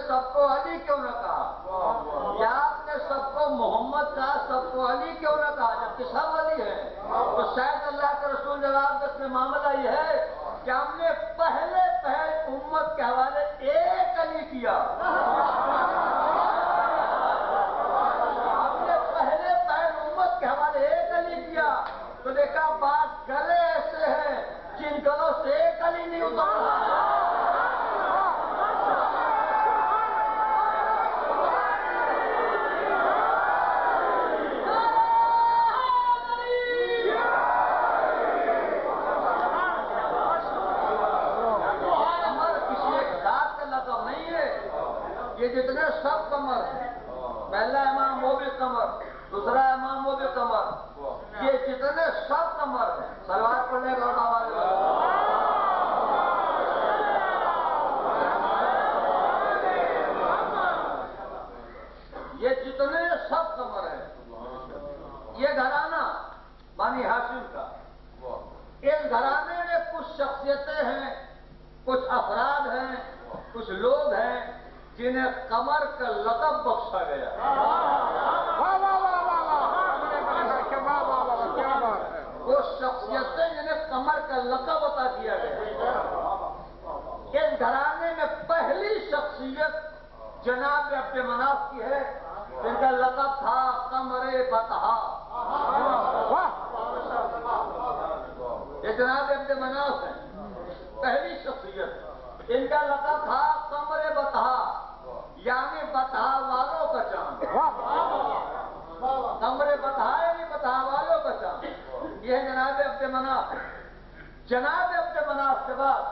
سب کو علی کیوں نہ کہا؟ یا آپ نے سب کو محمد کہا، سب کو علی کیوں نہ کہا جبکہ سب علی ہے؟ تو شاید اللہ کے رسول جواب دے میں معاملہ یہ ہے کہ ہم نے پہلے امت کے حوالے ایک علی کیا، ہم نے پہلے امت کے حوالے ایک علی کیا، تو دیکھا بات گلے ایسے ہیں جن گلوں سے ایک علی نہیں اتر رہا۔ یہ جتنے سب قمر ہیں، پہلا امام وہ بھی قمر، دوسرا امام وہ بھی قمر، یہ جتنے سب قمر ہیں، سلوات پڑھنے کا آواز یہ جتنے سب قمر ہیں، یہ گھرانہ بنی ہاشم کا، اس گھرانے میں کچھ شخصیتیں ہیں، کچھ افراد ہیں، کچھ لوگ ہیں جنہیں قمر کا لقب بخشا گیا۔ وہ شخصیتیں جنہیں قمر کا لقب عطا کیا گیا۔ اس گھرانے میں پہلی شخصیت جناب عبد مناف کی ہے، جن کا لقب تھا قمر بطحا۔ یہ جناب عبد مناف ہے، پہلی شخصیت، ان کا لقب تھا قمر بطحا، یعنی بطحا والوں کا چاند۔ قمر بطحا یعنی بطحا والوں کا چاند، یہ جناب عبد مناف۔ جناب عبد مناف کے بعد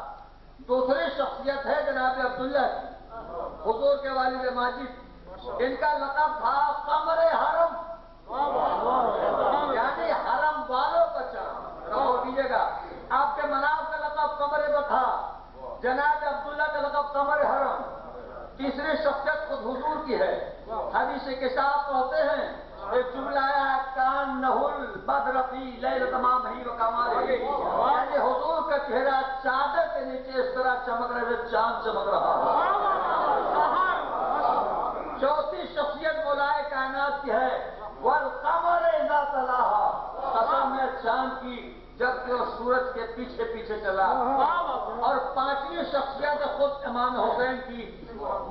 دوسری شخصیت ہے جناب عبداللہ کی، حضور کے والد ماجد، ان کا لقب تھا قمر حرم، یعنی حرم والوں کا چاند۔ غور کیجیے گا، عبد مناف کا لقب قمر بطحا، جناب عبداللہ کا لقب قمر حرم۔ تیسری شخصیت خود حضور کی ہے، حدیث کے ساتھ پڑھتے ہیں، ایک جملہ ہے کان نہل بدرفی لیل تمام ہی وکمالہ، یعنی حضور کا چہرہ چادر کے نیچے اس طرح چمک رہے تھے، چاند چمک رہا۔ چوتھی شخصیت مولائے کائنات کی ہے، والقمر اذا تلاہا، قسم ہے چاند کی جبکہ وہ سورج کے پیچھے پیچھے چلا۔ اور پانچویں شخصیت خود امام حسین کی،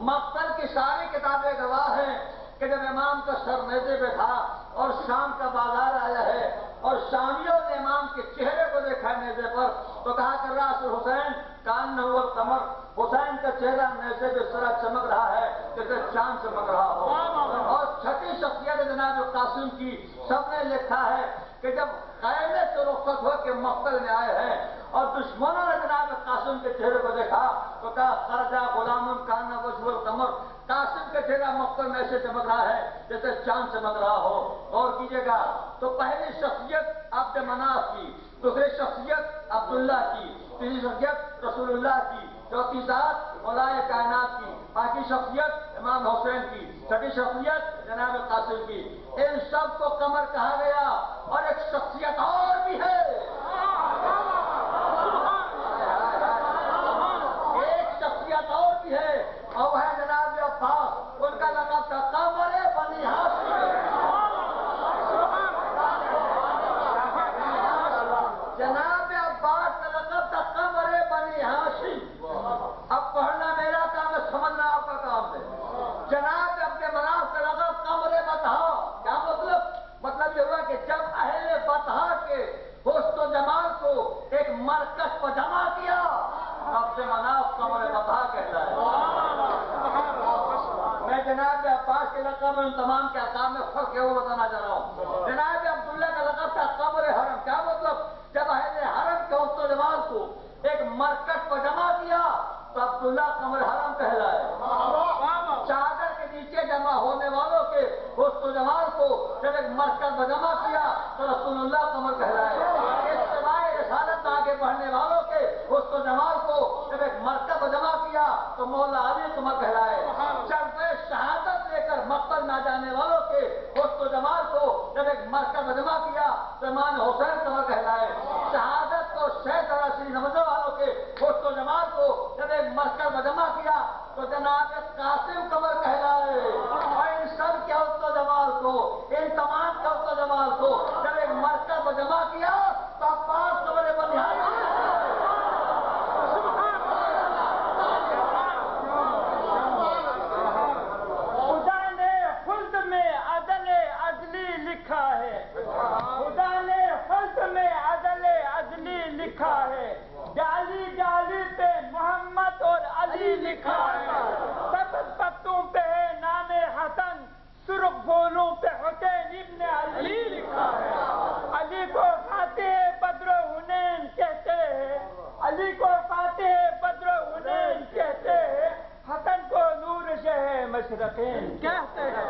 مقتل کی ساری کتابیں گواہ ہیں کہ جب امام کا سر نیزے پہ تھا اور شام کا بازار آیا ہے اور شامیوں نے امام کے چہرے کو دیکھا نیزے پر تو کہا کر رہا حسین کان نہ قمر، حسین کا چہرہ نیزے پہ اس طرح چمک رہا ہے جیسے چاند چمک رہا ہو۔ اور چھٹی شخصیت جناب قاسم کی، سب نے لکھا ہے کہ جب خیمے سے رخصت ہو کے مقتل میں آئے ہیں اور دشمنوں نے جناب قاسم کے چہرے کو دیکھا تو کہا خرجہ غلام کان وجہ القمر، قاسم کا چہرہ مقتل میں ایسے چمک رہا ہے جیسے چاند چمک رہا ہو۔ اور کیجیے گا تو پہلی شخصیت عبد مناف کی، دوسری شخصیت عبداللہ کی، تیسری شخصیت رسول اللہ کی، چوتھی ذات مولائے کائنات کی، پانچویں شخصیت امام حسین کی، چھٹی شخصیت جناب قاسم کی۔ ان سب کو قمر کہا گیا۔ اور ایک شخصیت اور بھی ہے، ایک شخصیت اور بھی ہے، اور وہ ہے جناب عباس، ان کا لقب تھا قمر بنی ہاشم۔ جناب عباس کا لقب تھا قمر بنی ہاشم۔ اب پڑھنا میرا کام ہے، سمجھنا آپ کا کام ہے۔ جناب عبد مناف کا لقب قمر بطحا، کیا مطلب یہ ہوا کہ جب اہل بطحا کے حسن و جمال کو ایک مرکز پر جمع کیا، عبد مناف قمر بطحا کہتا ہے۔ میں جناب عباس کے لقب میں ان تمام کے احکام میں فرق ہے وہ بتانا چاہ رہا ہوں۔ جناب عبداللہ کا لقب تھا قمر حرم، کیا مطلب جب اہل حرم کے حسن و جمال کو ایک مرکز پر جمع کیا تو عبداللہ قمر حرم کہلائے۔ چادر کے نیچے جمع ہونے والوں کے حسن و جمال کو جب ایک مرکز میں جمع کیا تو رسول اللہ قمر کہلائے۔ اتباع رسالت میں آگے بڑھنے والوں کے حسن و جمال کو جب ایک مرکز میں جمع کیا تو مولا علی قمر کہلائے۔ جب شہادت لے کر مقتل میں جانے والوں کے حسن و جمال کو جب ایک مرکز میں جمع کیا تو امام حسین قمر کہلائے۔ شہادت کو شہید راشدی سمجھنے والوں کے حسن و جمال کو جب ایک مرکز میں جمع کیا تو جناب قاسم لکھا ہے، سبز پتوں پہ ہے نام حسن، سرخ پھولوں پہ حسین ابن علی لکھا ہے۔ علی کو فاتح بدر و حنین کہتے ہیں، علی کو فاتح بدر و حنین کہتے ہیں، حسن کو نور شہ مشرقین کہتے ہیں۔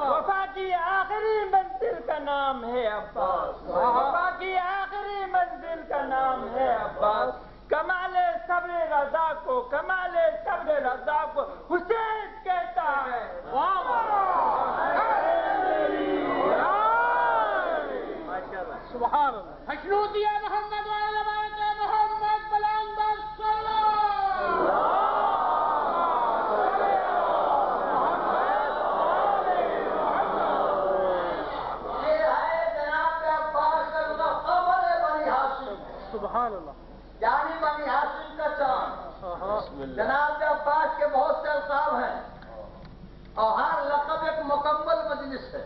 وفا کی آخری منزل کا نام ہے عباس، وفا کی آخری منزل کا نام ہے عباس۔ کمال صبر رضا کو، کمال صبر رضا کو حسین کہتا ہے۔ سبحان اللہ۔ حشنود یا محمد وعلی بیت محمد بلند یہ ہے جناب عباس کا لقب ہے بنی ہاشم، سبحان اللہ۔ یعنی بنی ہاشم کا چاند۔ جناب عباس کے بہت سے القاب ہیں اور ہر لقب ایک مکمل مجلس ہے۔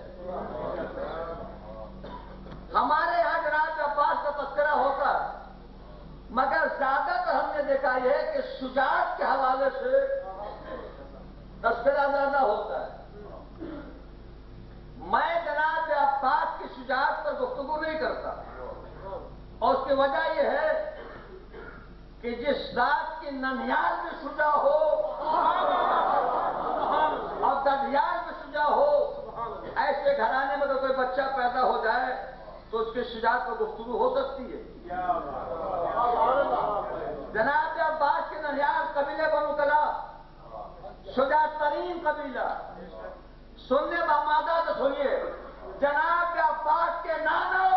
ہمارے یہاں جناب عباس کا تذکرہ ہوتا ہے، مگر زیادہ تر ہم نے دیکھا یہ ہے کہ شجاعت کے حوالے سے تذکرہ زیادہ ہوتا ہے۔ میں جناب عباس کی شجاعت پر گفتگو نہیں کرتا، اور اس کی وجہ یہ ہے کہ جس ذات کی ننھیال میں شجاع ہو اور ددھیال میں شجاع ہو، ایسے گھرانے میں تو کوئی بچہ پیدا ہو جائے تو اس کی شجاعت پر گفتگو ہو سکتی ہے۔ جناب عباس کے ننھیال قبیلے بنو کلاب شجاع ترین قبیلہ، سننے بامادہ تو سنیے، جناب عباس کے نانا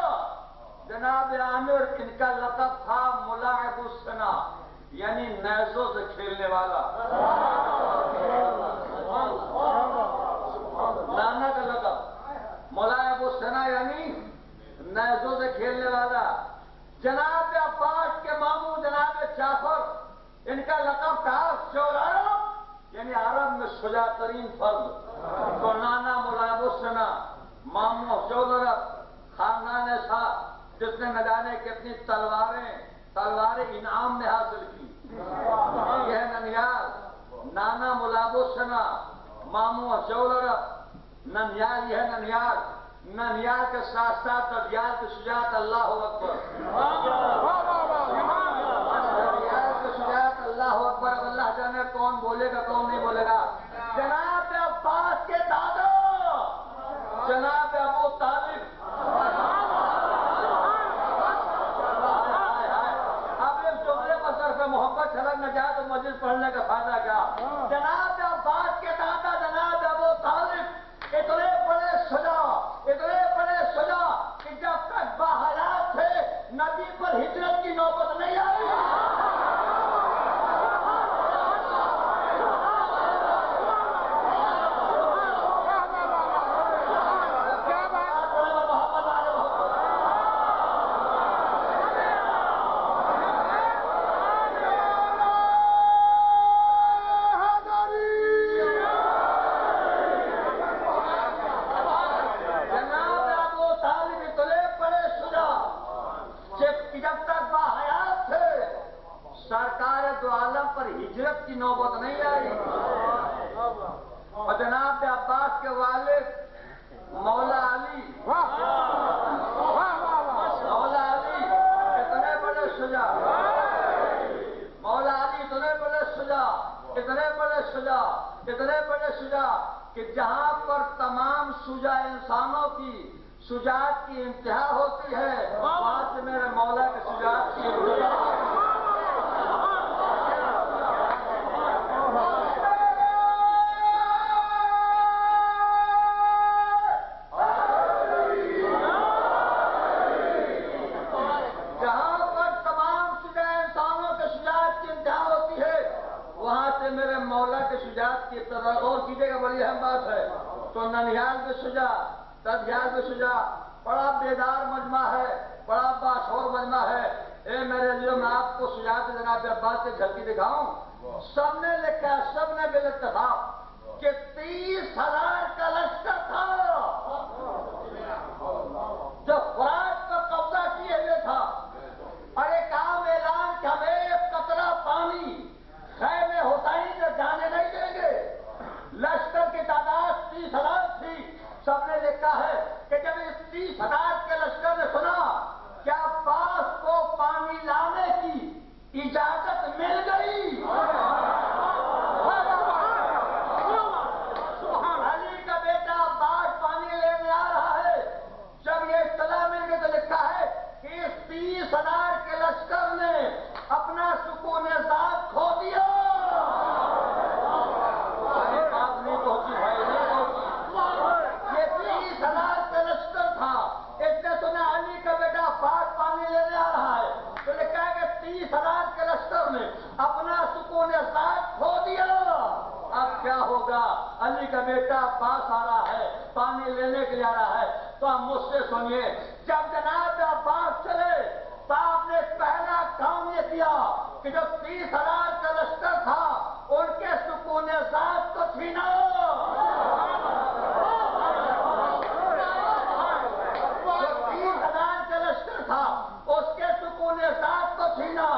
جناب عامر، ان کا لقب تھا ملاعب السنا، یعنی نیزوں سے کھیلنے والا۔ نانا کا لقب ملاعب السنا یعنی نیزوں سے کھیلنے والا۔ جناب عباس کے ماموں جناب جعفر، ان کا لقب تھا شعراء، یعنی عرب میں شجاع ترین فرد۔ تو نانا ملاعب السنا، ماموں شعراء، خاندان صاحب جس نے نہ جانے کتنی تلواریں انعام میں حاصل کی۔ یہ ہے ننھیال، نانا ملاعب السنا، ماموں شعراء، ننھیال، یہ ہے ننھیال۔ ننھیال کے ساتھ ساتھ ددھیال کی شجاعت، اللہ اکبر، ددھیال کی شجاعت، اللہ اکبر۔ اللہ جانے کون بولے گا کون نہیں بولے گا۔ جناب عباس کے دادا جناب ابو طالب، اب ایک جملے پر صرف محبت چھلک نہ جائے تو مجلس پڑھنے کا فائدہ کیا۔ جناب عباس کے دادا جناب ابو طالب اتنے بڑے شجاع کہ جب تک باحیات تھے نبی پر ہجرت کی نوبت نہیں آئی۔ سرکار دو عالم پر ہجرت کی نوبت نہیں آئی۔ اور جناب عباس کے والد مولا علی، مولا علی اتنے بڑے شجاع، مولا علی اتنے بڑے شجاع، اتنے بڑے شجاع، اتنے بڑے شجاع کہ جہاں پر تمام شجاع انسانوں کی شجاعت کی انتہا ہوتی ہے، وہاں سے میرے مولا کے شجاعت کی انتہا۔ اور کیجیے گا، بڑی اہم بات ہے۔ تو ننھیال میں شجاع، ددھیال میں شجاع، بڑا بیدار مجمع ہے، بڑا باشعور مجمع ہے۔ اے میرے لیے میں آپ کو شجاعت جناب عباس سے جھلکی دکھاؤں۔ سب نے لکھا، سب نے بالاتفاق کہ 30,000 کا لشکر تھا جو فرات پر قبضہ کیے ہوئے تھا، اور ایک عام اعلان کہ ہم ایک قطرہ پانی خیمے حسین ہوگا علی کا بیٹا عباس آ رہا ہے، پانی لینے کے لیے آ رہا ہے، تو آپ مجھ سے سنیے، جب جناب عباس چلے تو آپ نے پہلا کام یہ کیا کہ جو 30,000 کا لشکر تھا ان کے سکون ذات کو چھینا۔ جو 30,000 کا لشکر تھا اس کے سکون ذات کو چھینا،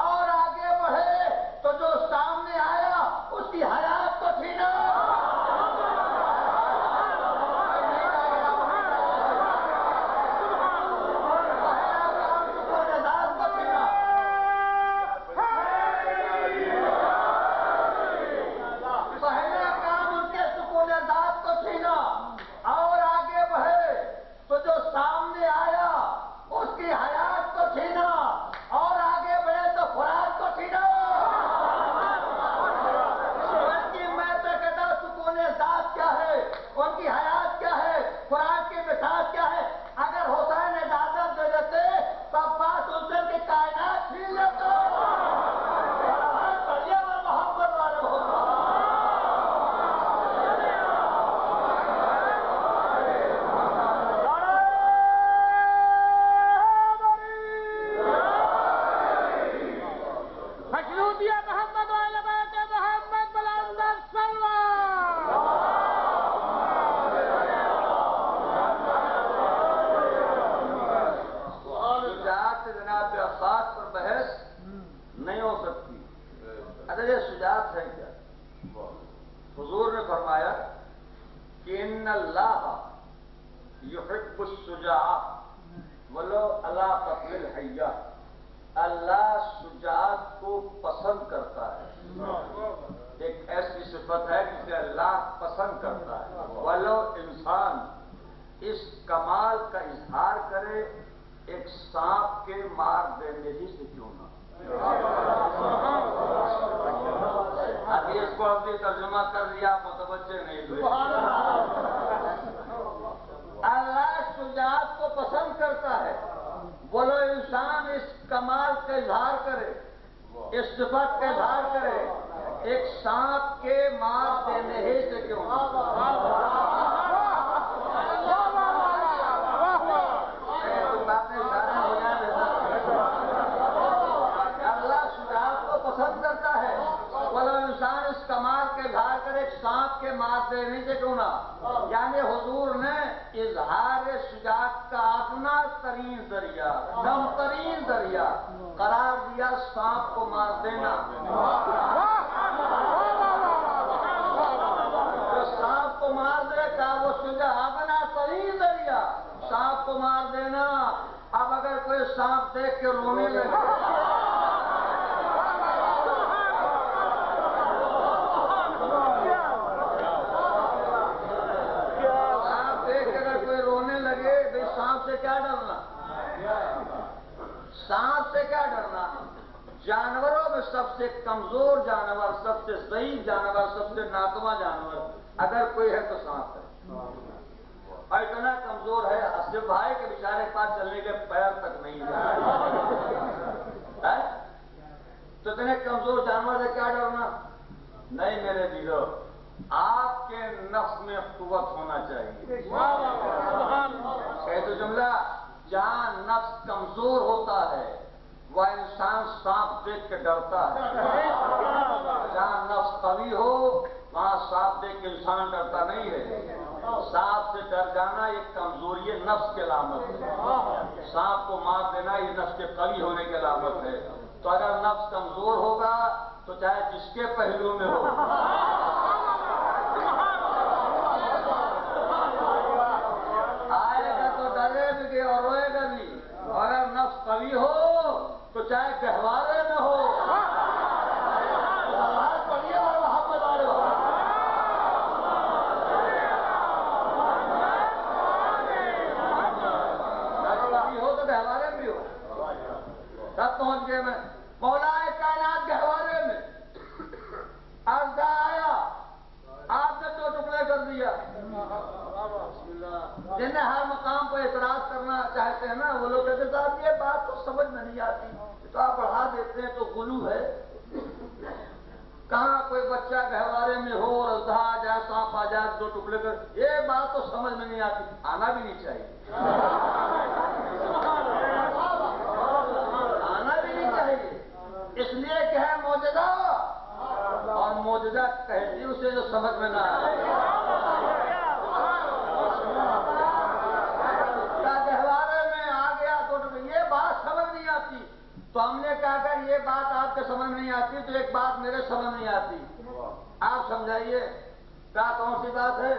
اور آگے بڑھے تو جو سامنے آیا اس کی حیات کو چھینا۔ پہلا کام ان کے سکون ذات کو چھینا، اور آگے بڑھے تو جو سامنے آیا اس کی حیات کو چھینا، اور آگے بڑھے تو خوراک کو چھینا۔ ان کی میں تو کہتا ہوں سکون ذات کیا ہے، ان کی حیات کیا ہے، خوراک کی بساط کیا ہے۔ اگر حسین اجازت دے دیتے تو عباس حسین کی کائنات چھین لیتے۔ محمد والے مشروطیہ محمد والے بیت محمد بلند السلام۔ شجاعت سے جناب عباس پر بحث نہیں ہو سکتی۔ اگر یہ شجاعت ہے کیا؟ حضور نے فرمایا کہ ان اللہ یحب الشجاع ولو علی قتل الحیہ، اللہ شجاعت کو پسند کرتا ہے۔ ایک ایسی صفت ہے جسے اللہ پسند کرتا ہے، ولو انسان اس کمال کا اظہار کرے ایک سانپ کے مار دینے ہی سے کیوں نہ۔ ابھی اس کو ابھی ترجمہ کر دیا، متوجہ نہیں ہوئے۔ اللہ شجاعت کو پسند کرتا ہے، بولو انسان اس کمال کا اظہار کرے، اس صفت کا اظہار کرے ایک سانپ کے مار دینے ہی سے کیوں نہ۔ اللہ شجاعت کو پسند کرتا ہے، بولو انسان اس کمال کے اظہار کرے ایک سانپ کے مار دینے سے کیوں نہ۔ یعنی حضور نے اظہار شجاعت کا ادنا ترین ذریعہ، کم ترین ذریعہ قرار دیا سانپ کو مار دینا۔ جو سانپ کو مار دے گا وہ شجاعت ادنا ترین ذریعہ سانپ کو مار دینا۔ اب اگر کوئی سانپ دیکھ کے رونے لگے، سانپ سے کیا ڈرنا؟ سانپ سے کیا ڈرنا؟ جانوروں میں سب سے کمزور جانور، سب سے ضعیف جانور، سب سے ناتواں جانور اگر کوئی ہے تو سانپ ہے۔ اور اتنا کمزور ہے اصل بھائی کے بیچارے پاس چلنے کے پیر تک نہیں ہے، تو اتنے کمزور جانور سے کیا ڈرنا؟ نہیں میرے دیدو، آپ کے نفس میں قوت ہونا چاہیے۔ تو جملہ جہاں نفس کمزور ہوتا ہے وہ انسان سانپ دیکھ کے ڈرتا ہے، جہاں نفس قوی ہو وہاں سانپ دیکھ کے انسان ڈرتا نہیں ہے۔ سانپ سے ڈر جانا یہ کمزوری نفس کی علامت ہے، سانپ کو مار دینا یہ نفس کے قوی ہونے کی علامت ہے۔ تو اگر نفس کمزور ہوگا تو چاہے جس کے پہلو میں ہو، آئے گا تو ڈرے بھی اور روئے گا بھی، اگر نفس قوی ہو تو چاہے گہوارے میں ہو۔ گہوارے بھی ہو، تب پہنچ گئے میں مولا کائنات گہوارے میں۔ عرض آیا، آپ نے دو ٹکڑے کر دیا۔ جنہیں ہر مقام کو اعتراض کرنا چاہتے ہیں نا وہ لوگ کہتے صاحب یہ بات تو سمجھ میں نہیں آتی، تو آپ بڑھا دیتے ہیں تو غلو ہے۔ کہاں کوئی بچہ گہوارے میں ہو اور ازدہا آ جائے، سانپ آ جائے، دو ٹکڑے کر، یہ بات تو سمجھ میں نہیں آتی، آنا بھی نہیں چاہیے، آنا بھی نہیں چاہیے، اس لیے کہ ہے معجزہ، اور معجزہ کہتی اسے جو سمجھ میں نہ آئے، گہوارے میں آ گیا دو ٹکڑے، یہ بات سمجھ نہیں آتی، تو ہم نے کہا کہ یہ بات آپ کے سمجھ نہیں آتی تو ایک بات میرے سمجھ نہیں آتی، آپ سمجھائیے کیا کون سی بات ہے؟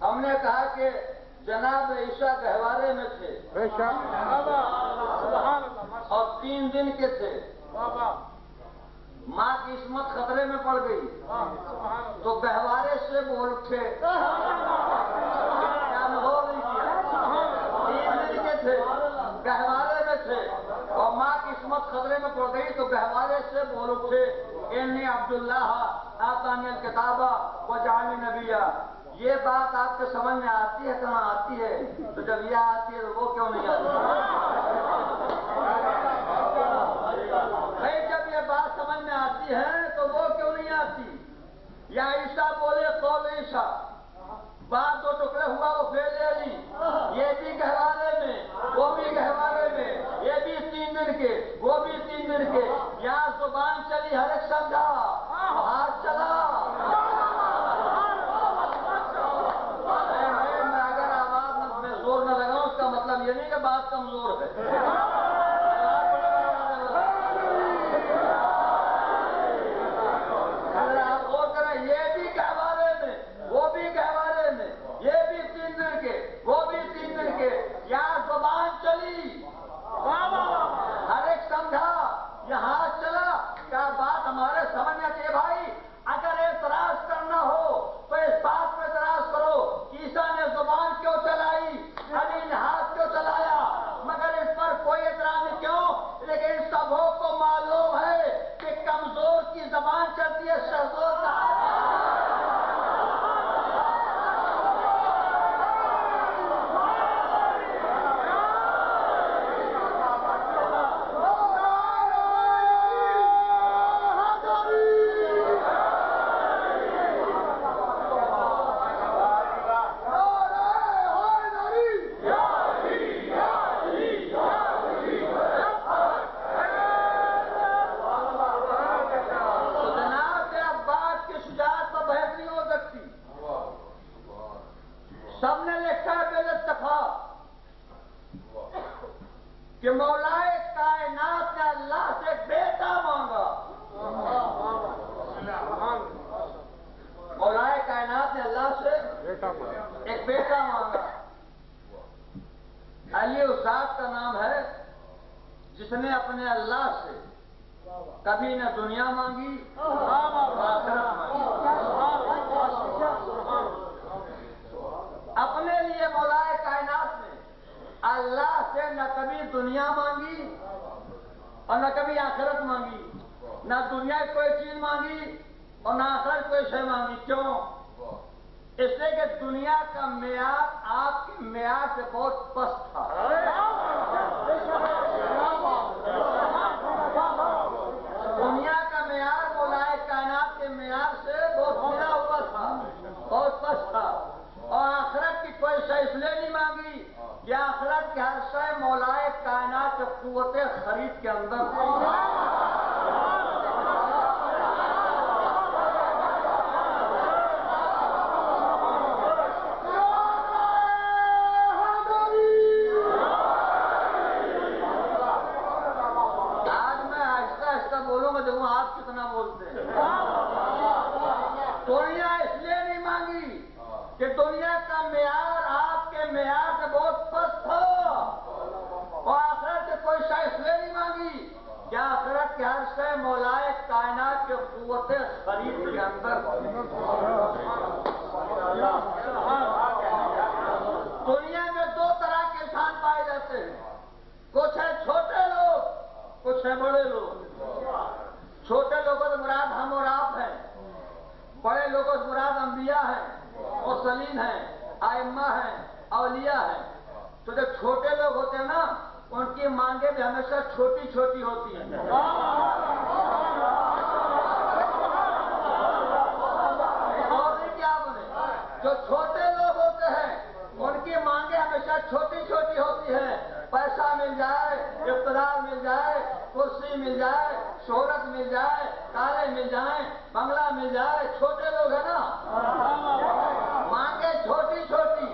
ہم نے کہا کہ جناب عیسیٰ گہوارے میں تھے اور 3 دن کے تھے، ماں کی عصمت خطرے میں پڑ گئی تو گہوارے سے بول اٹھے، کیا انوبھو نہیں کیا؟ 3 دن کے تھے، گہوارے میں تھے اور ماں کی عصمت خطرے میں پڑ گئی تو گہوارے سے بول اٹھے، انی عبداللہ آتانی الکتاب وجعلنی نبیا۔ یہ بات آپ کے سمجھ میں آتی ہے؟ کہاں آتی ہے؟ تو جب یہ آتی ہے تو وہ کیوں نہیں آتی؟ بھائی جب یہ بات سمجھ میں آتی ہے تو وہ کیوں نہیں آتی؟ یا عیسیٰ بولے قول عیسیٰ، بات 2 ٹکڑے ہوا وہ فعل علی، یہ بھی گہوارے میں وہ بھی گہوارے میں، یہ بھی 3 دن کے وہ بھی 3 دن کے، یہاں زبان چلی ہر ایک سمجھا، ہاتھ چلا، میں اگر آواز میں زور نہ لگاؤں اس کا مطلب یہ نہیں کہ بات کمزور ہے، اگر آپ غور کریں یہ بھی گہوارے میں وہ بھی گہوارے میں، یہ بھی 3 دن کے وہ بھی 3 دن کے، یہاں زبان چلی ہر ایک سمجھا، یہاں چلا، کیا بات ہمارے سمجھ میں آتی ہے؟ بھائی اگر اعتراض کرنا ہو تو اس بات پہ اعتراض کرو، عیسیٰ نے زبان کیوں چلائی، علی نے ہاتھ کیوں چلایا، مگر اس پر کوئی اعتراض نہیں، کیوں؟ لیکن سبوں کو معلوم ہے کہ کمزور کی زبان چلتی ہے، شہزور کا کہ مولائے کائنات نے اللہ سے بیٹا مانگا، مولائے کائنات نے اللہ سے ایک بیٹا مانگا، علی اس ذات کا نام ہے جس نے اپنے اللہ سے کبھی نہ دنیا مانگی نہ آخرت مانگی، اپنے لیے مولائے کائنات نے اللہ سے نہ کبھی دنیا مانگی اور نہ کبھی آخرت مانگی، نہ دنیا کی کوئی چیز مانگی اور نہ آخرت کوئی شے مانگی، کیوں؟ اس لیے کہ دنیا کا معیار آپ کے معیار سے بہت پست تھا، دنیا کا معیار مولائے کائنات کے معیار سے بہت گرا ہوا تھا، بہت پست تھا، اور آخرت کی کوئی شے اس لیے نہیں مانگی کہ آخرت کی ہر شے مولائے کائنات کے قوت خرید کے اندر بولوں گا، دیکھوں آپ کتنا بولتے ہیں۔ دنیا اس لیے نہیں مانگی کہ دنیا کا معیار آپ کے معیار سے بہت پست تھا، اور آخرت سے کوئی شے اس لیے نہیں مانگی کہ آخرت کے ہر شے مولائے کائنات کے قوت خرید کے اندر۔ دنیا میں 2 طرح کے انسان پائے جاتے ہیں، کچھ ہیں چھوٹے لوگ، کچھ ہیں بڑے لوگ۔ چھوٹے لوگوں سے مراد ہم اور آپ ہیں، بڑے لوگوں سے مراد انبیاء ہیں، مرسلین ہیں، ائمہ ہیں، اولیاء ہیں۔ تو جو چھوٹے لوگ ہوتے ہیں نا، ان کی مانگیں بھی ہمیشہ چھوٹی چھوٹی ہوتی ہیں۔ مل جائے، شہرت مل جائے، کاریں مل جائیں، بنگلہ مل جائے، چھوٹے لوگ ہیں نا مانگے چھوٹی چھوٹی،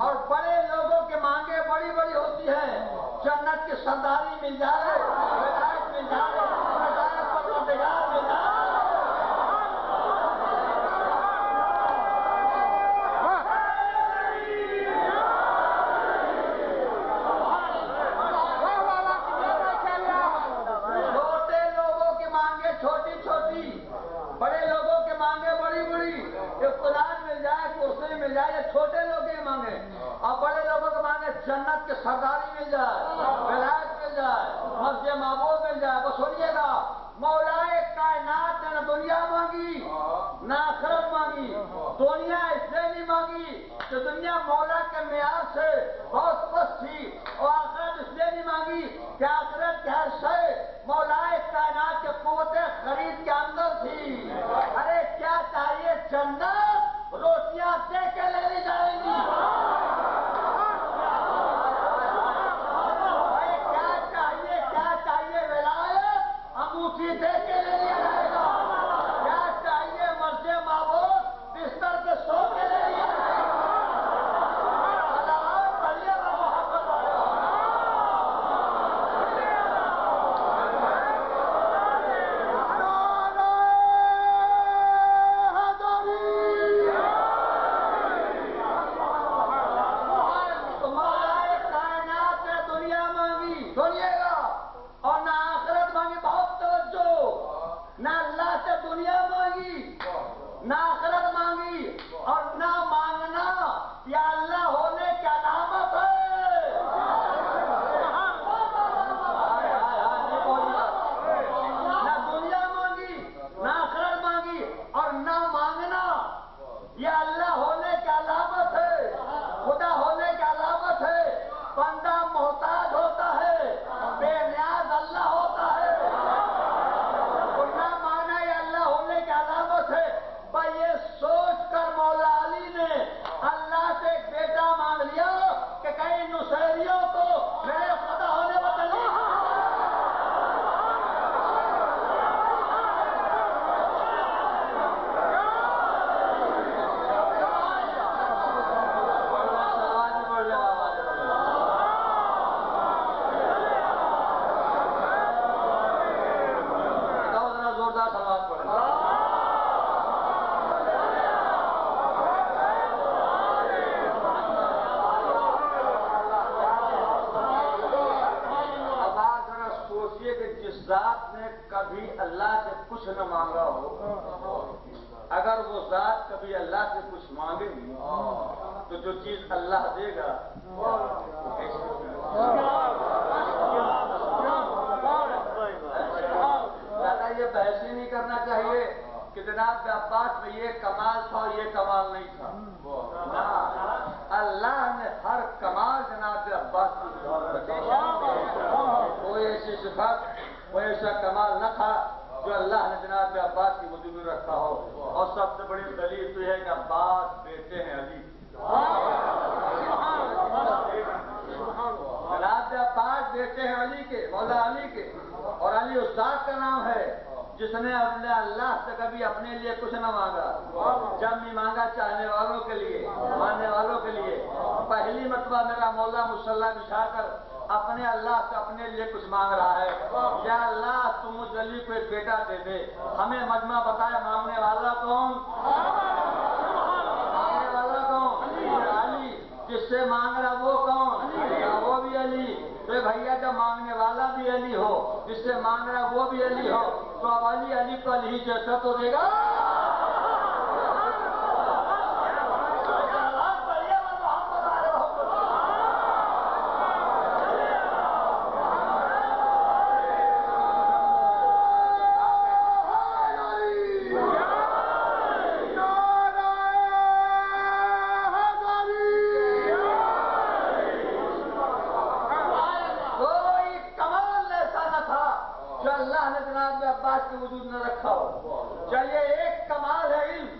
اور بڑے لوگوں کی مانگیں بڑی بڑی ہوتی ہے۔ جنت کی سرداری مل جائے، ولایت مل جائے، ہدایت پروردگار مل جائے۔ چھوٹے لوگوں کی مانگیں چھوٹی چھوٹی، بڑے لوگوں کی مانگیں بڑی بڑی۔ اقتدار مل جائے، کرسی مل جائے، یہ چھوٹے لوگ کی مانگیں، اور بڑے لوگوں کی مانگیں جنت کی سرداری مل جائے، ولایت مل جائے، مسجد معبود مل جائے۔ وہ سنیے گا، مولائے کائنات نے نہ دنیا مانگی نہ آخرت مانگی۔ دنیا اس لیے نہیں مانگی کہ دنیا مولا کے معیار سے بہت پست تھی، اور آخرت اس لیے نہیں مانگی کہ آخرت کے ہر شے مولائے کائنات کے قوت خرید کے اندر تھی۔ ارے کیا چاہیے؟ جنت روٹیاں دے کے لے لی جائیں گی۔ ارے کیا چاہیے؟ کیا چاہیے؟ ولایت انگوٹھی دے کے لے لیا جائے گا۔ کیا چاہیے؟ مسجد معبود بستر کے سو کے لے لیا جائے گا۔ سنیے گا، اور نہ آخرت مانگی، بہت توجہ، نہ اللہ سے دنیا مانگی نہ آخرت مانگی، اور نہ مانگنا یا اللہ ہونے کی علامت ہے۔ نہ دنیا مانگی نہ آخرت مانگی، اور نہ مانگنا یہ اللہ ہونے کی علامت ہے، خدا ہونے کی علامت ہے۔ بندہ محتاج ہوتا ہے، بے نیاز اللہ ہوتا ہے، اور نہ مانا یہ اللہ ہونے کی علامت ہے۔ بھائی یہ سوچ کر مولا علی نے اللہ سے ایک بیٹا مانگ لیا کہ کہیں نصیریوں کو میرے خدا ہونے بدل ذات نے کبھی اللہ سے کچھ نہ مانگا ہو، اگر وہ ذات کبھی اللہ سے کچھ مانگے تو جو چیز اللہ دے گا دادا یہ بحث ہی نہیں کرنا چاہیے کہ جناب عباس میں یہ کمال تھا اور یہ کمال نہیں تھا۔ اللہ نے ہر کمال جناب عباس کی، کوئی ایسی صفات کوئی ایسا کمال نہ تھا جو اللہ نے جناب عباس کی وجود میں رکھا ہو۔ اور سب سے بڑی دلیل تو ہے کہ عباس بیٹے ہیں علی، جناب عباس بیٹے ہیں علی کے، مولا علی کے، اور علی استاد کا نام ہے جس نے اپنے اللہ سے کبھی اپنے لیے کچھ نہ مانگا، جب بھی مانگا چاہنے والوں کے لیے، ماننے والوں کے لیے۔ پہلی مرتبہ میرا مولا مصلی بچھا کر اپنے اللہ سے اپنے لیے کچھ مانگ رہا ہے، یا اللہ تم مجھ علی کو ایک بیٹا دے دے۔ ہمیں مجمع بتایا مانگنے والا کون؟ مانگنے والا کون؟ علی۔ جس سے مانگ رہا وہ کون؟ وہ بھی علی۔ تو بھیا جب مانگنے والا بھی علی ہو، جس سے مانگ رہا وہ بھی علی ہو، تو اب علی کو علی جیسا تو دے گا۔ اللہ نے جناب عباس کے وجود میں رکھا ہو۔ چلیے ایک کمال ہے علم،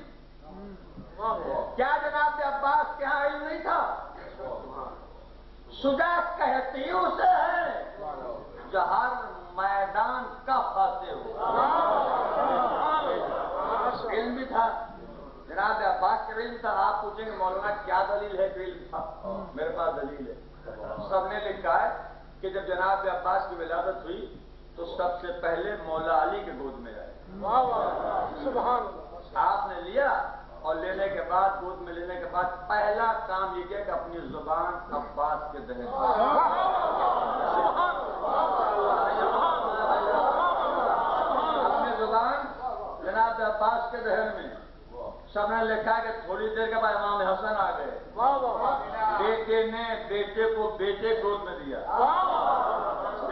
کیا جناب عباس کے ہاں علم نہیں تھا؟ شجاعت کہتی اسے ہے جو ہر میدان جناب عباس کا علم تھا. آپ پوچھیں گے مولانا کیا دلیل ہے کہ علم تھا؟ میرے پاس دلیل ہے. سب نے لکھا ہے کہ جب جناب عباس کی ولادت ہوئی تو سب سے پہلے مولا علی کے گود میں آئے. سبحان آپ نے لیا اور لینے کے بعد گود میں لینے کے بعد پہلا کام یہ کیا کہ اپنی زبان عباس کے دہن اپنی زبان جناب عباس کے دہن میں. سب نے لکھا کہ تھوڑی دیر کے بعد امام حسن آ گئے. بیٹے نے بیٹے کو بیٹے گود میں دیا.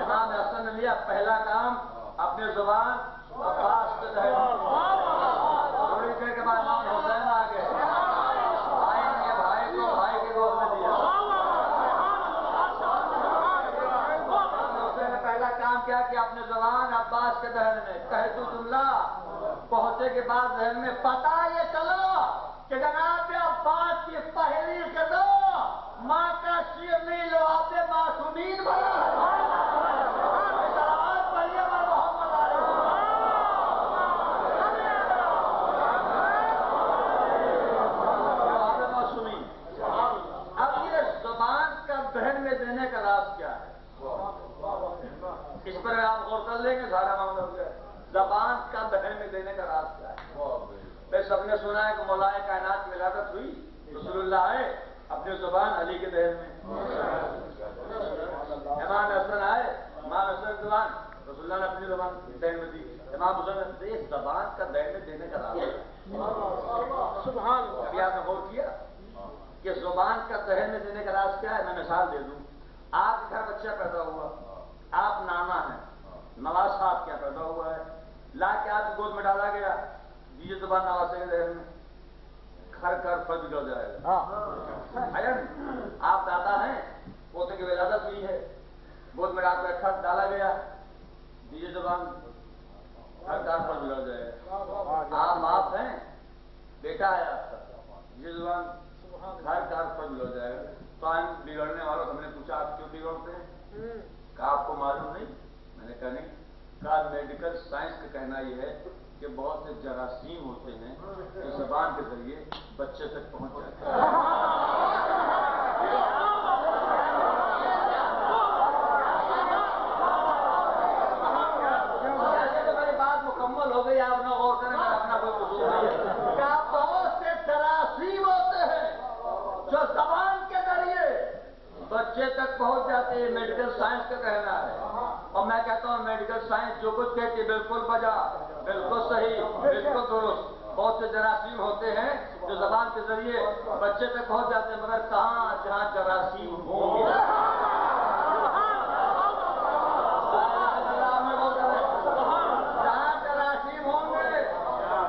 امام حسن نے لیا پہلا کام اپنی زبان عباس کے دہن میں. تھوڑی دیر کے بعد امام حسین آ گئے. بھائی نے بھائی کو بھائی کے گود میں دیا. حسین نے پہلا کام کیا کہ اپنے زبان عباس کے دہن میں. کہہ تو جملہ پہنچے کے بعد ذہن میں پتا یہ چلو کہ جناب عباس کی پہلی صدا ماں کا شیرنی لواب معصومین بنا. دہن میں دینے کا راز کیا ہے؟ اس پر آپ غور کر لیں گے سارا معاملہ ہو گیا. زبان کا دہن میں دینے کا راز کیا ہے؟ میں سب نے سنا ہے کہ مولائے کائنات کی ولادت ہوئی رسول اللہ آئے اپنی زبان علی کے دہن میں. امام حسن آئے امام حسن کی زبان رسول اللہ نے اپنی زبان دہن میں دی. امام حسن نے زبان کا دہن میں دینے کا راز ہے. سبحان ابھی آپ نے غور کیا کہ زبان کا دہن میں دینے کا راز کیا ہے؟ میں مثال دے دوں. آپ کے گھر بچہ پیدا ہوا, آپ نانا ہیں, نواز صاحب کیا پیدا ہوا ہے, لا کے آپ کی گود میں ڈالا گیا. یہ زبان نواز کے دہن میں گھر گھر فرض ہو جائے گا. آپ دادا ہیں, پوتے کی ولادت ہوئی ہے, گود میں ڈال کر ڈالا گیا, یہ زبان گھر گھر فرض ہو جائے گا. آپ باپ ہیں, بیٹا ہے آپ کا, یہ زبان گھر گھر فرض ہو جائے گا. تو ہم بگڑنے والوں ہم نے پوچھا آپ کیوں بگڑتے ہیں؟ کہا آپ کو معلوم نہیں؟ میں نے کہا نہیں. کہا میڈیکل سائنس کا کہنا یہ ہے کہ بہت سے جراثیم ہوتے ہیں جو زبان کے ذریعے بچے تک پہنچ جاتے ہیں. میری بات مکمل ہو گئی, آپ نہ غور کریں, میں اپنا کوئی قصور نہیں ہے. کہا بہت سے جراثیم ہوتے ہیں جو زبان کے ذریعے بچے تک پہنچ جاتے ہیں. میڈیکل سائنس کا کہنا ہے. اور میں کہتا ہوں میڈیکل سائنس جو کچھ کہتی ہے بالکل بجا, بالکل صحیح, بالکل درست. بہت سے جراثیم ہوتے ہیں جو زبان کے ذریعے بچے تک پہنچ جاتے ہیں, مگر کہاں جہاں جراثیم ہوں گے. جہاں جراثیم ہوں گے,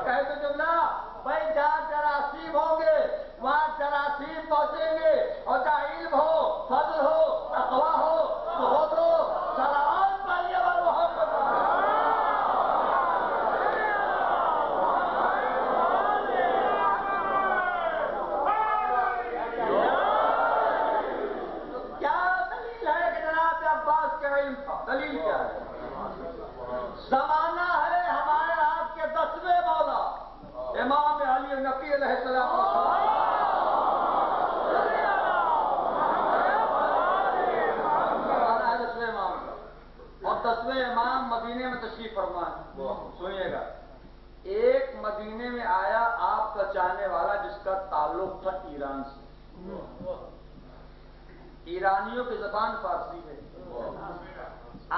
کہہ تو جملہ بھائی جہاں جراثیم ہوں گے وہاں جراثیم پہنچیں گے. اور جہاں علم ہو, فضل ہو, تقویٰ ہو, زہد ہو, سلامات پائیے اور محبت. کیا دلیل ہے کہ جناب عباس کے علم کا؟ دلیل کیا ہے؟ زمانہ ہے ہمارے آپ کے 10ویں مولا امام علی نقی علیہ السلام. اور 10ویں امام مدینے میں تشریف فرما ہے. سنیے گا, ایک مدینے میں آیا آپ کا چاہنے والا جس کا تعلق تھا ایران سے. ایرانیوں کی زبان فارسی ہے.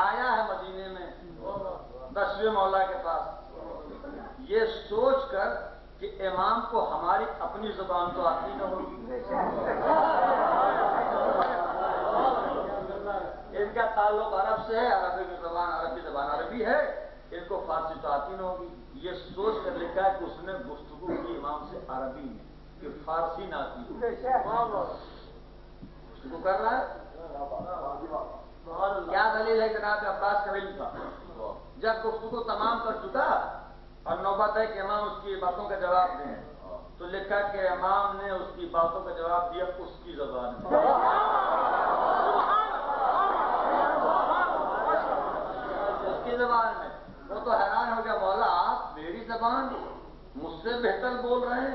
آیا ہے مدینے میں 10ویں مولا کے پاس, یہ سوچ کر کہ امام کو ہماری اپنی زبان تو آتی نہ ہوگی. ان کا تعلق عرب سے ہے, عربی کی زبان عربی زبان عربی ہے, ان کو فارسی تو آتی نہ ہوگی. یہ سوچ کر لکھا ہے کہ اس نے گفتگو کی امام سے عربی میں کہ فارسی نہ آتی ہو. گفتگو کر رہا ہے. کیا دلیل ہے جناب عباس کا علم تھا؟ جب گفتگو تمام کر چکا اور نوبت ہے کہ امام اس کی باتوں کا جواب دیں, تو لکھا کہ امام نے اس کی باتوں کا جواب دیا اس کی زبان میں. اس کی زبان میں. وہ تو حیران ہو گیا, مولا آپ میری زبان مجھ سے بہتر بول رہے ہیں.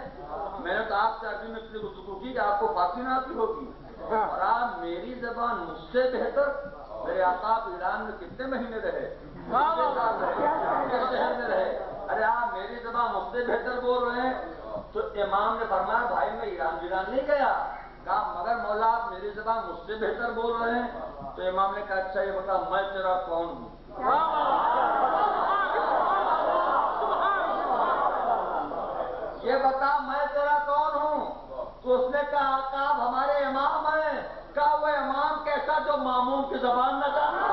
میں نے تو آپ سے عربی میں اتنی گفتگو کی کہ آپ کو فارسی نہ آتی ہوگی، اور آپ میری زبان مجھ سے بہتر. میرے آقا آپ ایران میں کتنے مہینے رہے، کتنے شہر میں رہے، ارے آپ میری زبان مجھ سے بہتر بول رہے ہیں. تو امام نے فرمایا بھائی میں ایران نہیں گیا. کہا مگر مولا آپ میری زبان مجھ سے بہتر بول رہے ہیں. تو امام نے کہا اچھا یہ بتا میں تیرا کون ہوں؟ یہ بتا میں تیرا کون ہوں؟ تو اس نے کہا آقا آپ ہمارے امام ہیں. کہا وہ امام کیسا جو ماموم کی زبان نہ جانتا؟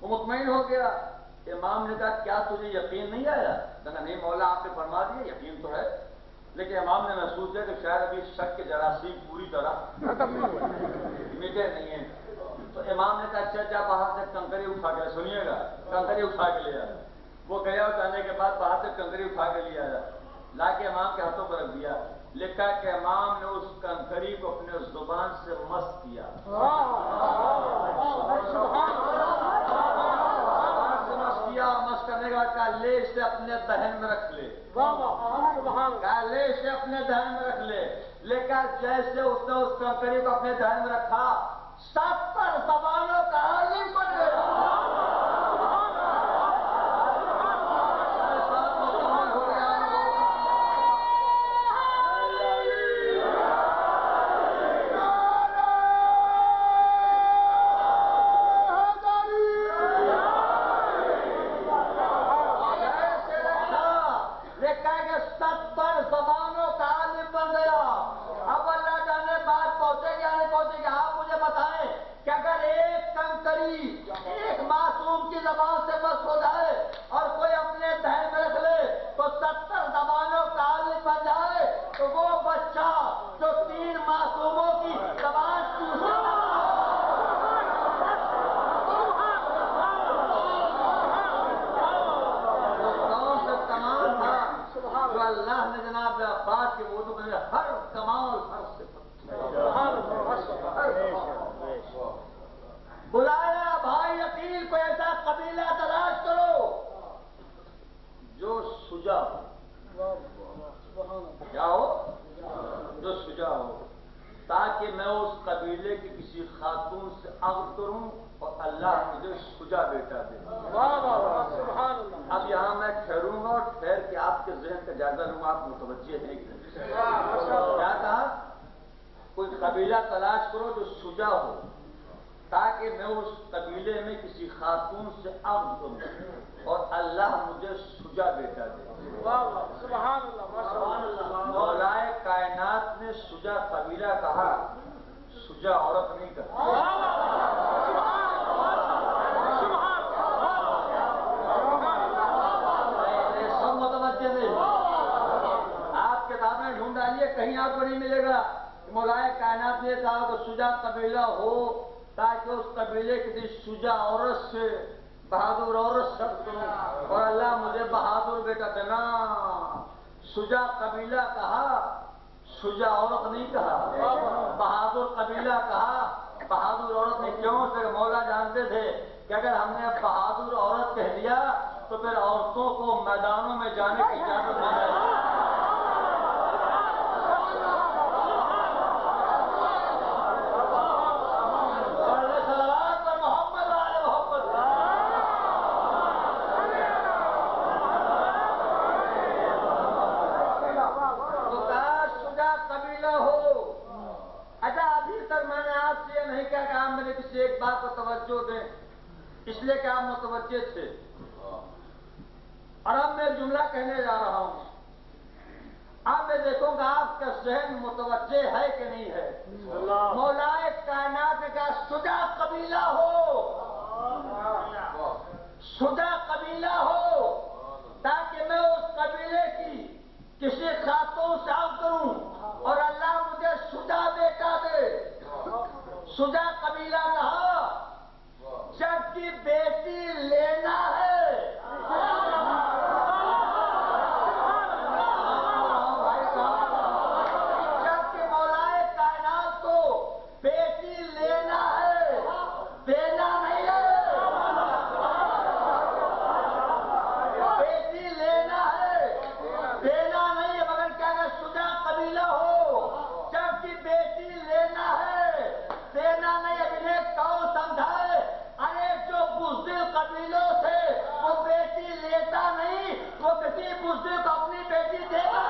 مطمئن ہو گیا. امام نے کہا کیا تجھے یقین نہیں آیا؟ کہا نہیں مولا آپ نے فرما دیا یقین تو ہے، لیکن امام نے محسوس کیا کہ شاید ابھی شک کے جراثیم پوری طرح مٹے نہیں ہیں. تو امام نے کہا اچھا جا باہر سے کنکری اٹھا کے، سنیے گا، کنکری اٹھا کے لے آیا. وہ گیا اور جانے کے بعد باہر سے کنکری اٹھا کے لے آیا، لا کے امام کے ہاتھوں پر رکھ دیا. لکھا کہ امام نے اس کنکری کو اپنے زبان سے مست کیا. مست کرنے کا کہا لے اسے اپنے دہن میں رکھ لے. کہا لے اسے اپنے دہن میں رکھ لے. لیکن جیسے اس نے اس کنکری کو اپنے دہن میں رکھا 70 زبانوں کا عالم بن گیا. ایک معصوم کی زبان سے بس ہو جائے اور کوئی اپنے دہن میں رکھ لے تو 70 زبانوں کا عالم بن جائے. تو وہ بچہ جو 3 معصوموں کی زبان کون سا کمال تھا جو اللہ نے جناب عباس کے وضو میں ہر کمال ہر صفت بلایا بھائی عقیل کو ایسا قبیلہ تلاش کرو جو شجاع ہو. کیا ہو؟ جو شجاع ہو، تاکہ میں اس قبیلے کی کسی خاتون سے عقد کروں اور اللہ مجھے شجاع بیٹا دے. اب یہاں میں ٹھہروں گا اور ٹھہر کے آپ کے ذہن کا جائزہ لوں گا. آپ متوجہ ہیں کیا کہا؟ کوئی قبیلہ تلاش کرو جو شجاع ہو تاکہ میں اس قبیلے میں کسی خاتون سے عقد کروں اور اللہ مجھے شجاع بیٹا دے. سبحان اللہ. مولائے کائنات نے شجاع قبیلہ کہا، شجاع عورت نہیں کہا. سب متوجہ نہیں. آپ کتابیں ڈھونڈ ڈالیے کہیں آپ کو نہیں ملے گا. مولائے کائنات نے کہا کہ شجاع قبیلہ ہو تاکہ اس قبیلے کسی شجاع عورت سے بہادر عورت شخص کروں اور اللہ مجھے بہادر بیٹا دینا. شجاع قبیلہ کہا، شجاع عورت نہیں کہا. بہادر قبیلہ کہا، بہادر عورت نہیں. کیوں سے مولا جانتے تھے کہ اگر ہم نے بہادر عورت کہہ دیا تو پھر عورتوں کو میدانوں میں جانے کی اجازت نہیں ہے. ایک بات کو توجہ دیں اس لیے کہ آپ متوجہ تھے، اور اب میں جملہ کہنے جا رہا ہوں. اب میں دیکھوں گا آپ کا ذہن متوجہ ہے کہ نہیں ہے. مولائے کائنات کا شجاع قبیلہ ہو، شجاع قبیلہ ہو تاکہ میں اس قبیلے کی کسی خاتون سے عقد کروں اور اللہ مجھے شجاع بیٹا دے. شجاع قبیلہ کہا جبکہ بیٹی لینا ہے. جبکہ مولائے کائنات کو بیٹی لینا ہے، دینا نہیں ہے. بیٹی لینا ہے، دینا نہیں ہے. مگر کیا اگر شجاع قبیلہ ہو جبکہ بیٹی لینا ہے دینا نہیں ہے. انہیں کون سمجھائے؟ ارے جو بزدل قبیلوں سے وہ بیٹی لیتا نہیں، وہ کسی بزدل کو اپنی بیٹی دے گا.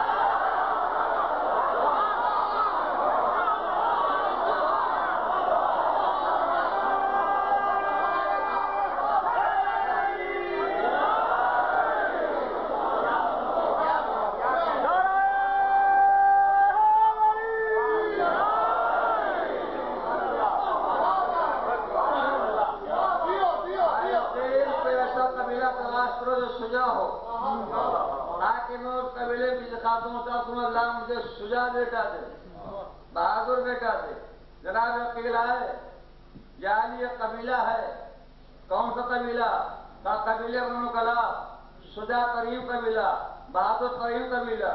شجاع ہو تاکہ میں اس قبیلے کی دکھاتوں کا اللہ مجھے شجاع بیٹا دے، بہادر بیٹا دے. جناب عقیل آئے، یعنی یہ قبیلہ ہے. کون سا قبیلہ؟ قبیلے بنو کلاب، شجاع ترین قبیلہ، بہادر ترین قبیلہ.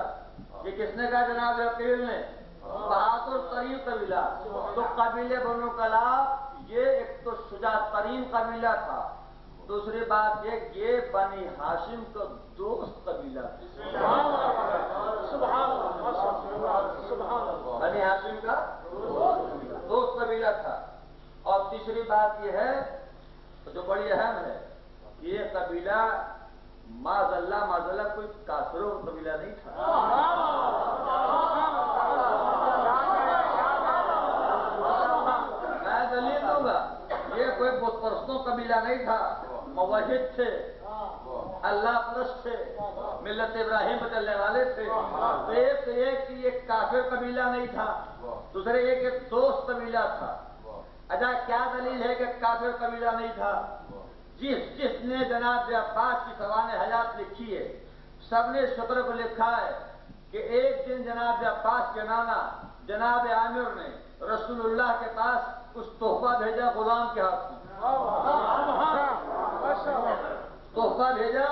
یہ کس نے کہا؟ جناب عقیل نے. بہادر ترین قبیلہ. تو قبیلے بنو کلاب یہ ایک تو شجاع ترین قبیلہ تھا. دوسری بات یہ بنی ہاشم کا دوست قبیلہ تھا. بنی ہاشم کا دوست قبیلہ تھا. اور تیسری بات یہ ہے جو بڑی اہم ہے کہ یہ قبیلہ معاذ اللہ کوئی کافروں کا قبیلہ نہیں تھا. میں دلیل دوں گا. یہ کوئی بت پرستوں قبیلہ نہیں تھا. موحد تھے، اللہ پرست تھے، ملت ابراہیم پہ چلنے والے تھے. تو ایک کہ یہ کافر قبیلہ نہیں تھا، دوسرے یہ کہ دوست قبیلہ تھا. اچھا کیا دلیل ہے کہ کافر قبیلہ نہیں تھا؟ جس نے جناب عباس کی سوانح حیات لکھی ہے سب نے شکر کو لکھا ہے کہ ایک دن جناب عباس کے نانا جناب عامر نے رسول اللہ کے پاس کچھ تحفہ بھیجا غلام کے ہاتھ میں. تحفہ بھیجا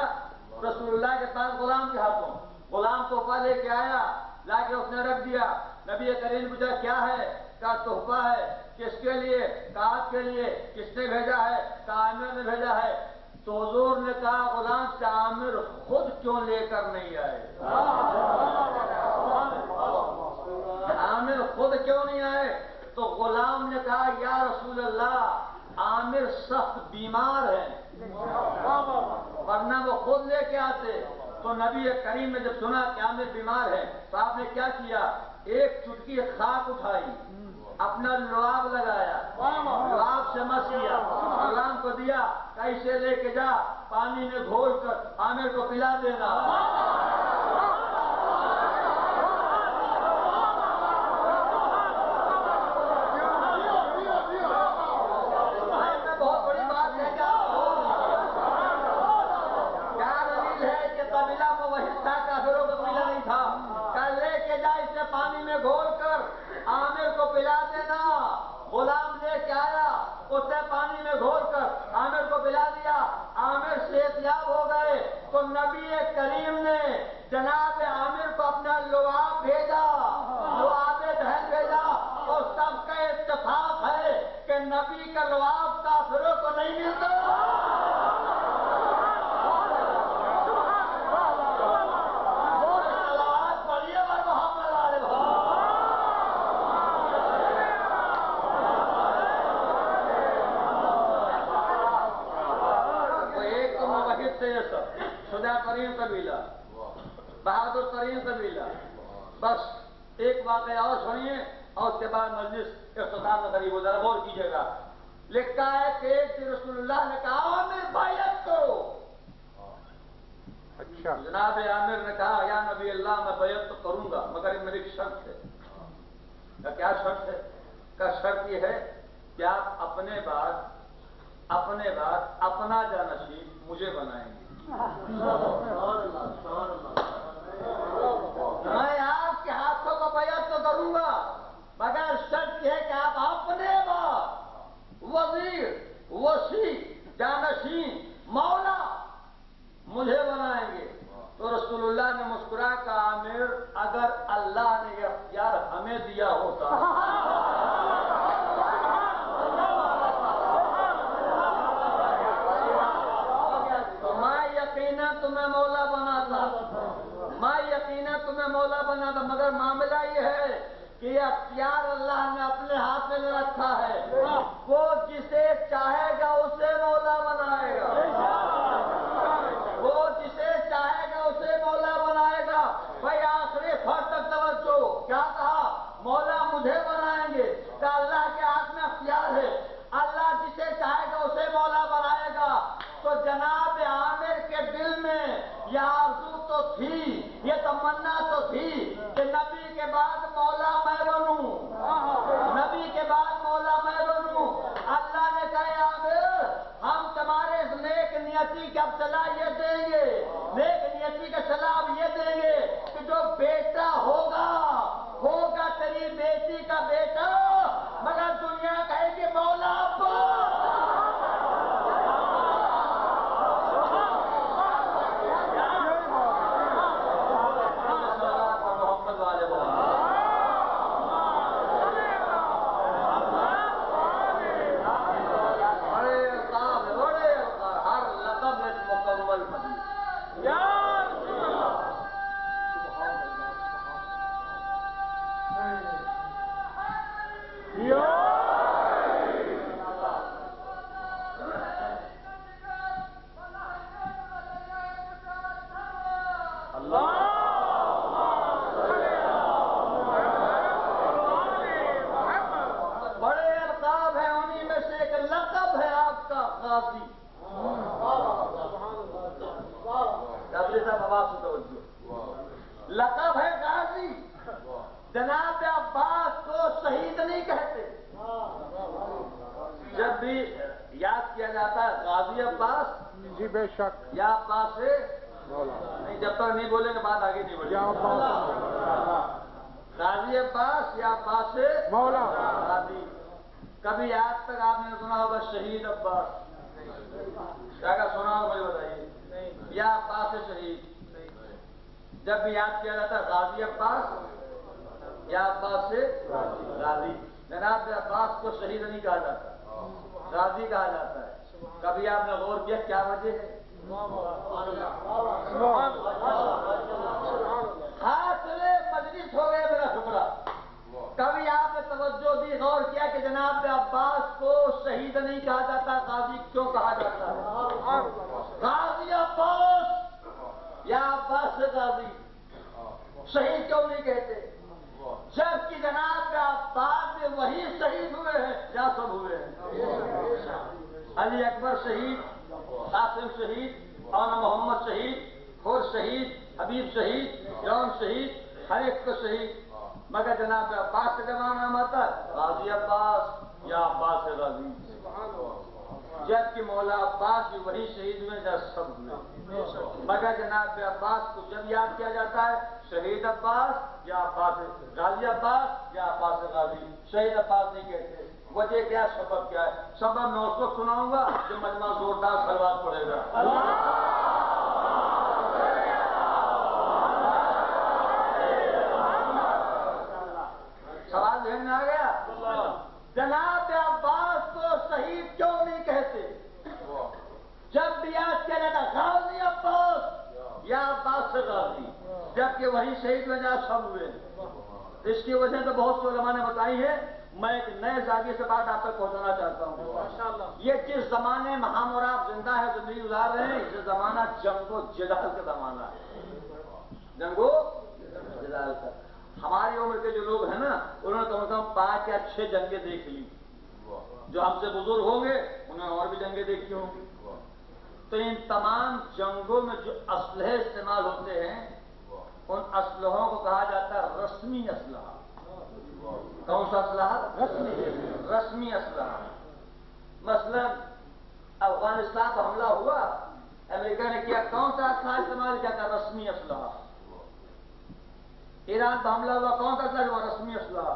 رسول اللہ کے پاس غلام کے ہاتھوں. غلام تحفہ لے کے آیا، لا کے اس نے رکھ دیا. نبی کریم پوچھا کیا ہے؟ کہا تحفہ ہے. کس کے لیے؟ کہا آپ کے لیے. کس نے بھیجا ہے؟ کہا عامر نے بھیجا ہے. تو حضور نے کہا غلام سے عامر خود کیوں لے کر نہیں آئے؟ عامر خود کیوں نہیں آئے؟ تو غلام نے کہا یا رسول اللہ عامر سخت بیمار ہے، ورنہ وہ خود لے کے آتے. تو نبی کریم نے جب سنا کہ عامر بیمار ہے تو آپ نے کیا کیا؟ ایک چٹکی خاک اٹھائی، اپنا لعاب لگایا، لعاب سے مس کیا، غلام کو دیا، کیسے لے کے جا پانی میں گھول کر عامر کو پلا دینا. پانی میں گھول کر عامر کو پلا دینا. غلام لے کے آیا، اس نے پانی میں گھول کر عامر کو پلا دیا. عامر صحت یاب ہو گئے تو نبی کریم نے جناب عامر کو اپنا لعاب بھیجا، لعاب دہن بھیجا. اور سب کا اتفاق ہے کہ نبی کا لعاب کافروں کو نہیں ملتا. شجاع ترین قبیلہ، بہادر ترین قبیلہ. بس ایک واقعہ اور سنیے اور اس کے بعد مجلس اختتام میں قریب ہو جائے. غور کیجیے گا. لکھتا ہے کہ ایک دن رسول اللہ نے کہا عامر بیعت کرو. اچھا جناب عامر نے کہا یا نبی اللہ میں بیعت تو کروں گا مگر میری ایک شرط ہے. کیا شرط ہے؟ کا شرط یہ ہے کہ آپ اپنے بعد اپنا جانشین مجھے بنائیں گے. میں آپ کے ہاتھوں کو بیعت تو کروں گا مگر شرط یہ ہے کہ آپ اپنے بعد اختیار اللہ نے اپنے ہاتھ میں رکھا ہے، وہ جسے چاہے گا اسے مولا بنائے گا، وہ جسے چاہے گا اسے مولا بنائے گا۔ بھائی آخری فرد تک توجہ، کیا کہا؟ مولا مجھے بنائیں گے، کہ اللہ کے ہاتھ میں اختیار ہے، اللہ جسے چاہے گا اسے مولا بنائے گا۔ تو جناب عامر کے دل میں یہ آرزو تو تھی، یہ تمنا تو تھی کہ نبی کے بعد مولا میں بنوں، نبی کے بعد مولا میں بنوں۔ اللہ نے کہا عامر ہم تمہارے اس نیک نیتی کا صلاح یہ دیں گے، نیک نیتی کا صلاح یہ دیں گے کہ جو بیٹا ہوگا تیری بیٹی کا بیٹا، مگر دنیا کہے گی مولا لقب ہے غازی۔ جناب عباس کو شہید نہیں کہتے، جب بھی یاد کیا جاتا ہے غازی عباس، جی بے شک، یا عباس سے نہیں، جب تک نہیں بولیں گے بات آگے نہیں بڑھے گی۔ غازی عباس یا عباس سے مولا غازی۔ کبھی آج تک آپ نے سنا ہوگا شہید عباس؟ کیا سنا ہوگا مجھے بتائیے؟ یا عباس سے شہید؟ جب بھی یاد کیا جاتا ہے غازی عباس یا عباس سے غازی۔ جناب عباس کو شہید نہیں کہا جاتا، غازی کہا جاتا ہے۔ کبھی آپ نے غور کیا کیا وجہ ہے؟ حاصل مجلس ہو گئے میرا شکرہ۔ کبھی آپ نے توجہ دی، غور کیا کہ جناب عباس کو شہید نہیں کہا جاتا، غازی کیوں کہا جاتا ہے؟ غازی عباس یا عباس سے غازی، شہید کیوں نہیں کہتے؟ جبکہ جناب عباس میں وہی شہید ہوئے ہیں یا سب ہوئے ہیں؟ علی اکبر شہید، قاسم شہید، مولانا محمد شہید، خور شہید، حبیب شہید، جون شہید، ہر ایک کو شہید، مگر جناب عباس کا جب نام آتا ہے غازی عباس یا عباس سے غازی۔ جبکہ مولا عباس بھی وہی شہید ہوئے جب سب ہوئے، مگر جناب عباس کو جب یاد کیا جاتا ہے شہید عباس یا عباس غازی عباس یا عباس غازی، شہید عباس نہیں کہتے۔ وجہ کیا، سبب کیا ہے؟ سبب میں اس وقت سناؤں گا جو مجمع زوردار سلوات پڑے گا۔ سوال ذہن میں آ گیا؟ جناب عباس کو شہید کیوں نہیں کہتے؟ جب بھی یاد کیا جاتا غازی عباس یا عباس سے غازی، جبکہ وہی شہید میں جہاں سب ہوئے۔ اس کی وجہ تو بہت سے علماء نے بتائی ہے، میں ایک نئے زاویے سے بات آپ تک پہنچانا چاہتا ہوں۔ یہ جس زمانے میں ہم اور آپ زندہ ہے، زندگی گزار رہے ہیں، یہ زمانہ جنگ و جدال کا زمانہ ہے، جنگ و جدال کا۔ ہماری عمر کے جو لوگ ہیں نا، انہوں نے کم از کم 5 یا 6 جنگیں دیکھ لی۔ جو ہم سے بزرگ ہوں گے انہوں نے اور بھی جنگیں دیکھی ہوں گی۔ تو ان تمام جنگوں میں جو اسلحے استعمال ہوتے ہیں، ان اسلحوں کو کہا جاتا ہے رسمی اسلحہ۔ کون سا اسلحہ؟ رسمی اسلحہ۔ مثلا افغانستان پر حملہ ہوا، امریکہ نے کیا، کون سا اسلحہ استعمال کیا تھا؟ رسمی اسلحہ۔ ایران پر حملہ ہوا، کون سا اسلحہ ہوا؟ رسمی اسلحہ۔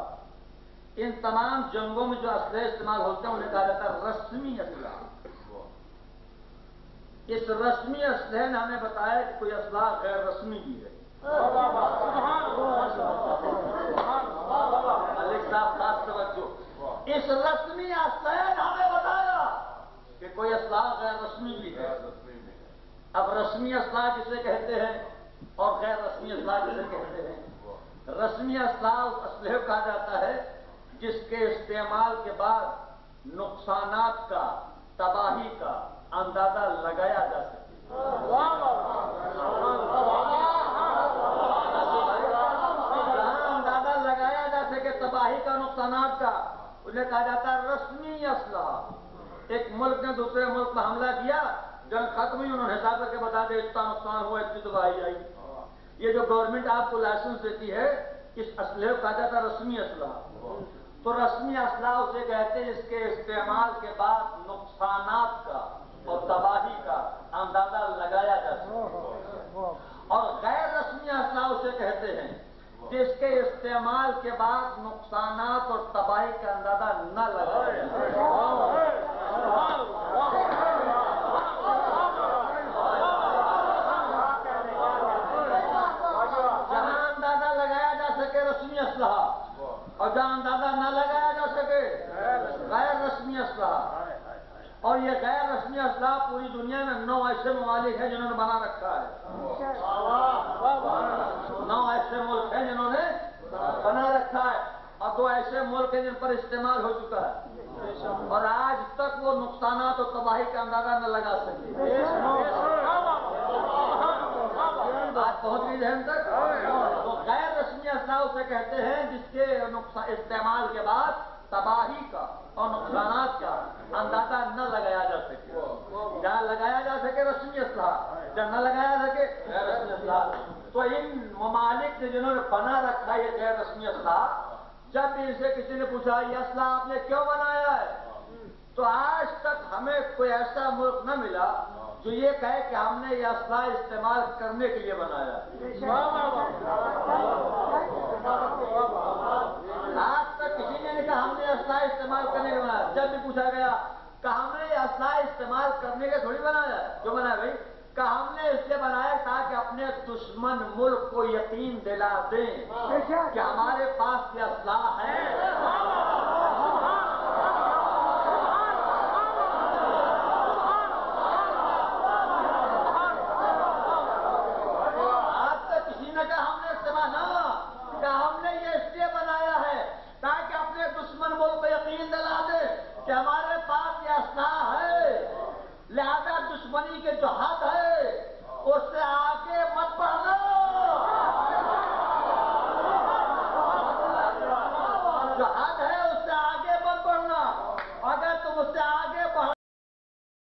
ان تمام جنگوں میں جو اسلحے استعمال ہوتے ہیں انہیں کہا جاتا ہے رسمی اسلحہ۔ اس رسمی اسلحے نے ہمیں بتایا کہ کوئی اسلحہ غیر رسمی بھی ہے۔ ملک صاحب خاص توجہ، اس رسمی اسلحے نے ہمیں بتایا کہ کوئی اسلحہ غیر رسمی بھی ہے۔ اب رسمی اسلحہ کسے کہتے ہیں اور غیر رسمی اسلحہ کسے کہتے ہیں؟ رسمی اسلحہ اس اسلحے کو کہا جاتا ہے جس کے استعمال کے بعد نقصانات کا، تباہی کا اندازہ لگایا جا سکے۔ جہاں اندازہ لگایا جا سکے تباہی کا، نقصانات کا، انہیں کہا جاتا ہے رسمی اسلحہ۔ ایک ملک نے دوسرے ملک پر حملہ کیا، جنگ ختم ہوئی، انہوں نے حساب کر کے بتا دیا اتنا نقصان ہوا، اتنی تباہی آئی۔ یہ جو گورنمنٹ آپ کو لائسنس دیتی ہے، اس اسلحے کو کہا جاتا ہے رسمی اسلحہ۔ تو رسمی اسلحہ اسے کہتے ہیں جس کے استعمال کے بعد نقصانات کا اور تباہی کا اندازہ لگایا جا سکے۔ اور غیر رسمی اسلحہ اسے کہتے ہیں جس کے استعمال کے بعد نقصانات اور تباہی کا اندازہ نہ لگایا جا سکے۔ جہاں اندازہ لگایا جا سکے رسمی اسلحہ، اور جہاں اندازہ نہ لگایا جا سکے غیر رسمی اسلحہ۔ اور یہ غیر رسمی اسلحہ پوری دنیا میں 9 ایسے ممالک ہیں جنہوں نے بنا رکھا ہے۔ 9 ایسے ملک ہیں جنہوں نے بنا رکھا ہے، اور 2 ایسے ملک ہیں جن پر استعمال ہو چکا ہے، اور آج تک وہ نقصانات اور تباہی کا اندازہ نہ لگا سکے۔ بات پہنچ گئی ذہن تک؟ تو غیر رسمی اسلحہ اسے کہتے ہیں جس کے استعمال کے بعد تباہی کا اور نقصانات کا اندازہ نہ لگایا جا سکے۔ جہاں لگایا جا سکے رسمی اسلحہ، جہاں نہ لگایا جا سکے غیر رسمی اسلحہ۔ تو ان ممالک نے جنہوں نے بنا رکھا ہے یہ غیر رسمی اسلحہ، جب بھی ان سے کسی نے پوچھا یہ اسلحہ آپ نے کیوں بنایا ہے، تو آج تک ہمیں کوئی ایسا ملک نہ ملا جو یہ کہے کہ ہم نے یہ اسلحہ استعمال کرنے کے لیے بنایا۔ آج تک کسی نے نہیں کہا ہم نے اسلحہ استعمال کرنے کے لیے بنایا۔ جب بھی پوچھا گیا کہ ہم نے یہ اسلحہ استعمال کرنے کے تھوڑی بنایا، جو بنایا بھائی کہ ہم نے اس لیے بنایا تاکہ اپنے دشمن ملک کو یقین دلا دیں کہ ہمارے پاس یہ اسلحہ ہے